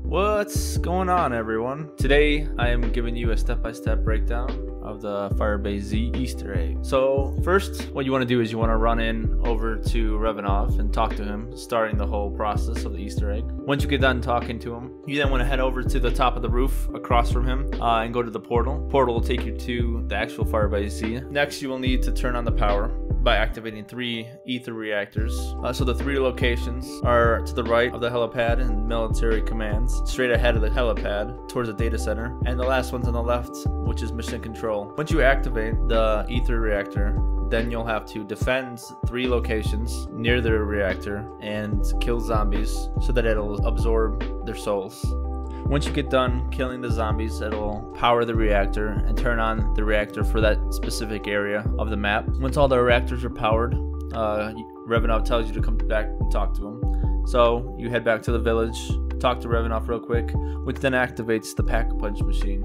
What's going on, everyone? Today I am giving you a step-by-step breakdown of the Firebase Z Easter egg. So first, what you want to do is you want to run in over to Revanov and talk to him, starting the whole process of the Easter egg. Once you get done talking to him, you then want to head over to the top of the roof across from him and go to the portal. Portal will take you to the actual Firebase Z. Next, you will need to turn on the power by activating 3 Aether reactors. So the 3 locations are to the right of the helipad and military commands, straight ahead of the helipad towards the data center, and the last one's on the left, which is mission control. Once you activate the Aether reactor, then you'll have to defend 3 locations near the reactor and kill zombies so that it'll absorb their souls. Once you get done killing the zombies, it'll power the reactor and turn on the reactor for that specific area of the map. Once all the reactors are powered, Revanov tells you to come back and talk to him. So you head back to the village, talk to Revanov real quick, which then activates the pack-a-punch machine.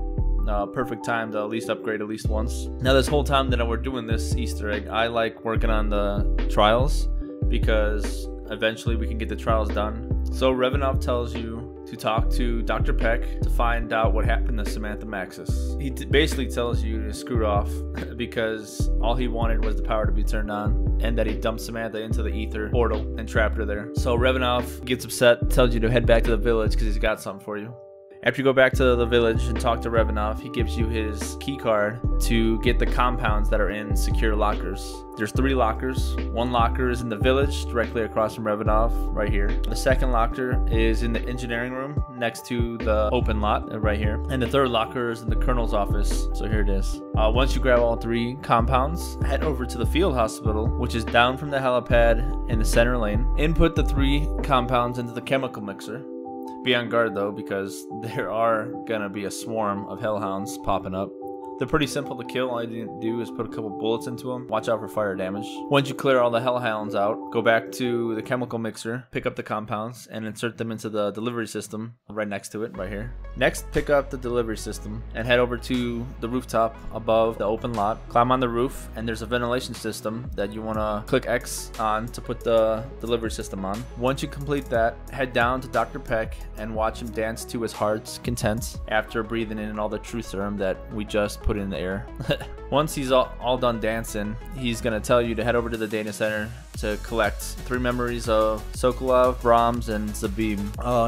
Perfect time to at least upgrade at least once. Now this whole time that we're doing this Easter egg, I like working on the trials because eventually we can get the trials done. So Revanov tells you to talk to Dr. Peck to find out what happened to Samantha Maxis. He basically tells you to screw off because all he wanted was the power to be turned on and that he dumped Samantha into the Aether portal and trapped her there. So Revanov gets upset, tells you to head back to the village because he's got something for you. After you go back to the village and talk to Revanov, he gives you his key card to get the compounds that are in secure lockers. There's 3 lockers. One locker is in the village, directly across from Revanov, right here. The second locker is in the engineering room, next to the open lot, right here. And the third locker is in the colonel's office, so here it is. Once you grab all 3 compounds, head over to the field hospital, which is down from the helipad in the center lane. Input the 3 compounds into the chemical mixer. Be on guard though, because there are gonna be a swarm of hellhounds popping up. They're pretty simple to kill. All you need to do is put a couple bullets into them. Watch out for fire damage. Once you clear all the hellhounds out, go back to the chemical mixer, pick up the compounds, and insert them into the delivery system right next to it, right here. Next, pick up the delivery system and head over to the rooftop above the open lot. Climb on the roof, and there's a ventilation system that you want to click X on to put the delivery system on. Once you complete that, head down to Dr. Peck and watch him dance to his heart's content after breathing in all the truth serum that we just put in the air. Once he's all done dancing, he's gonna tell you to head over to the data center to collect 3 memories of Sokolov, Brahms, and Zabim.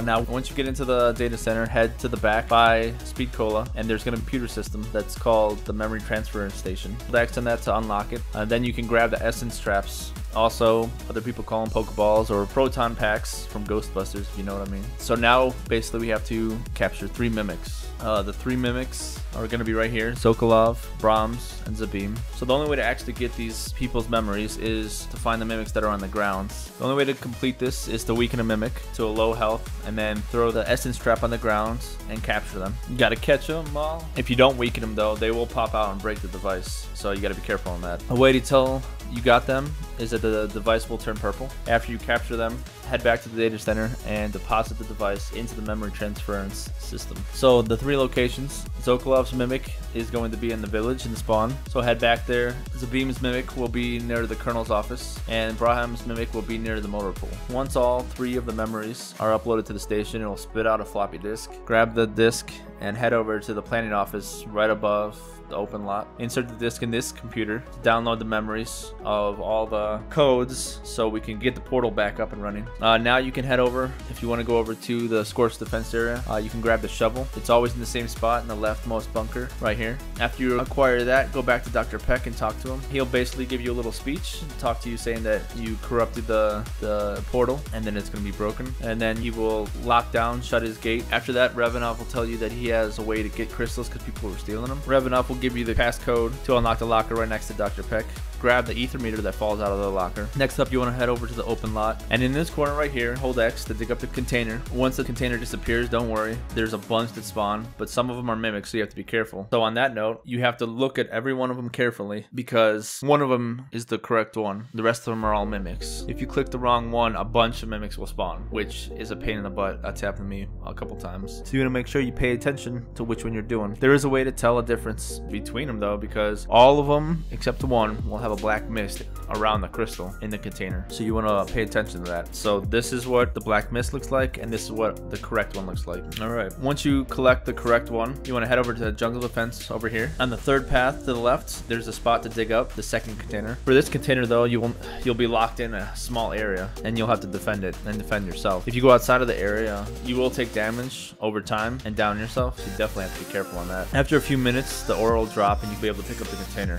Now once you get into the data center, head to the back by Speed Cola, and there's gonna be a computer system that's called the memory transfer station. X on that to unlock it. Then you can grab the essence traps. Also, other people call them Pokeballs or Proton Packs from Ghostbusters, if you know what I mean. So now, basically, we have to capture 3 mimics. The 3 mimics are going to be right here: Sokolov, Brahms, and Zabim. So the only way to actually get these people's memories is to find the mimics that are on the ground. The only way to complete this is to weaken a mimic to a low health and then throw the essence trap on the ground and capture them. You got to catch them all. If you don't weaken them though, they will pop out and break the device. So you got to be careful on that. A way to tell you got them is that the device will turn purple. After you capture them, head back to the data center and deposit the device into the memory transference system. So the 3 locations, Sokolov's mimic is going to be in the village in the spawn, so head back there. Zabim's mimic will be near the colonel's office, and Braham's mimic will be near the motor pool. Once all 3 of the memories are uploaded to the station, it will spit out a floppy disk. Grab the disk and head over to the planning office right above the open lot. Insert the disk in this computer to download the memories of all the codes so we can get the portal back up and running. Now you can head over, if you want to go over to the Scorched Defense area, you can grab the shovel. It's always in the same spot in the leftmost bunker right here. After you acquire that, go back to Dr. Peck and talk to him. He'll basically give you a little speech, talk to you saying that you corrupted the portal and then it's going to be broken, and then he will lock down, shut his gate. After that, Revanov will tell you that he has a way to get crystals because people were stealing them. Revanov will give you the passcode to unlock the locker right next to Dr. Peck. grab the Aethermeter that falls out of the locker. Next up, you want to head over to the open lot, and in this corner right here, hold X to dig up the container. Once the container disappears, don't worry, there's a bunch that spawn, but some of them are mimics, so you have to be careful. So on that note, you have to look at every one of them carefully, because one of them is the correct one. The rest of them are all mimics. If you click the wrong one, a bunch of mimics will spawn, which is a pain in the butt. That's happened to me a couple times. So you want to make sure you pay attention to which one you're doing. There is a way to tell a difference between them though, because all of them except one will have a black mist around the crystal in the container. So you want to pay attention to that. So this is what the black mist looks like, and this is what the correct one looks like. All right. Once you collect the correct one, you want to head over to the jungle defense over here. On the third path to the left, there's a spot to dig up the second container. For this container though, you'll be locked in a small area, and you'll have to defend it and defend yourself. If you go outside of the area, you will take damage over time and down yourself, so you definitely have to be careful on that. After a few minutes, the ore will drop and you'll be able to pick up the container.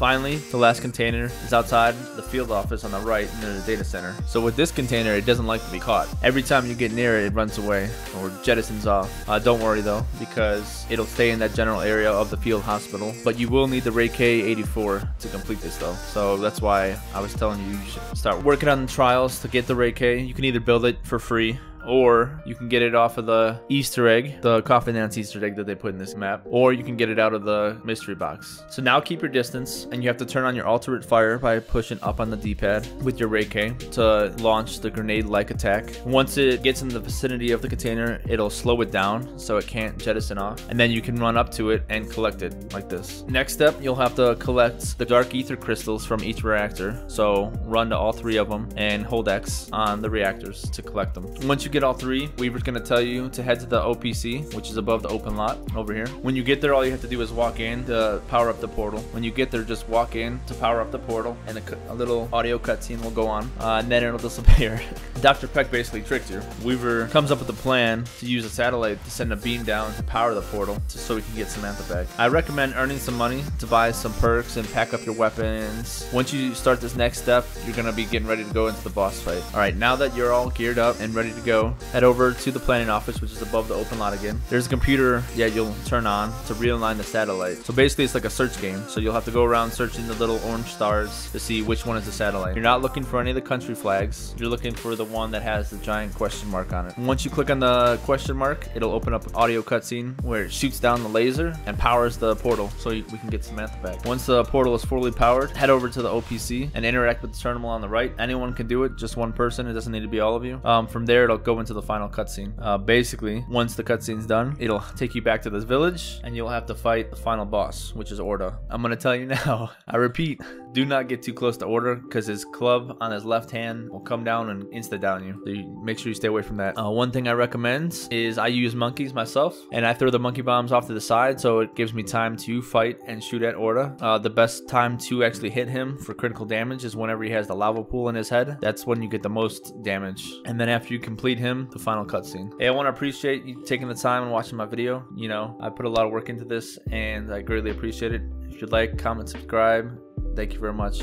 Finally, the last container is outside the field office on the right near the data center. So with this container, it doesn't like to be caught. Every time you get near it, it runs away or jettisons off. Don't worry though, because it'll stay in that general area of the field hospital, but you will need the Rai K-84 to complete this though. So that's why I was telling you should start working on the trials to get the Rai K. You can either build it for free, or you can get it off of the Easter egg, the coffin dance Easter egg that they put in this map, or you can get it out of the mystery box. So now keep your distance, and you have to turn on your alternate fire by pushing up on the D-pad with your Rai K to launch the grenade-like attack. Once it gets in the vicinity of the container, it'll slow it down so it can't jettison off, and then you can run up to it and collect it like this. Next step, you'll have to collect the dark ether crystals from each reactor. So run to all 3 of them and hold X on the reactors to collect them. Once you get all 3, Weaver's going to tell you to head to the OPC, which is above the open lot over here. When you get there, all you have to do is walk in to power up the portal. When you get there, just walk in to power up the portal, and a little audio cutscene will go on, and then it'll disappear. Dr. Peck basically tricked you. Weaver comes up with a plan to use a satellite to send a beam down to power the portal so we can get Samantha back. I recommend earning some money to buy some perks and pack up your weapons. Once you start this next step, you're going to be getting ready to go into the boss fight. Alright, now that you're all geared up and ready to go, head over to the planning office, which is above the open lot again. There's a computer that you'll turn on to realign the satellite. So basically it's like a search game. So you'll have to go around searching the little orange stars to see which one is the satellite. You're not looking for any of the country flags. You're looking for the one that has the giant question mark on it. And once you click on the question mark, it'll open up an audio cutscene where it shoots down the laser and powers the portal so we can get Samantha back. Once the portal is fully powered, head over to the OPC and interact with the terminal on the right. Anyone can do it, just one person. It doesn't need to be all of you. From there, it'll go into the final cutscene. Basically, once the cutscene's done, it'll take you back to this village and you'll have to fight the final boss, which is Orda. I'm gonna tell you now, I repeat, do not get too close to Orda, because his club on his left hand will come down and insta-down you. So make sure you stay away from that. One thing I recommend is I use monkeys myself, and I throw the monkey bombs off to the side so it gives me time to fight and shoot at Orda. The best time to actually hit him for critical damage is whenever he has the lava pool in his head. That's when you get the most damage. And then after you complete him, the final cutscene. Hey, I want to appreciate you taking the time and watching my video. You know, I put a lot of work into this, and I greatly appreciate it. If you'd like, comment, subscribe. Thank you very much.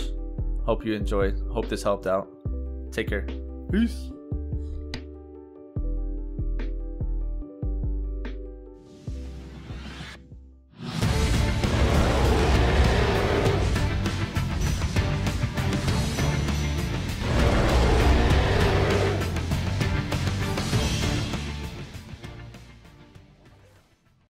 Hope you enjoyed. Hope this helped out. Take care. Peace.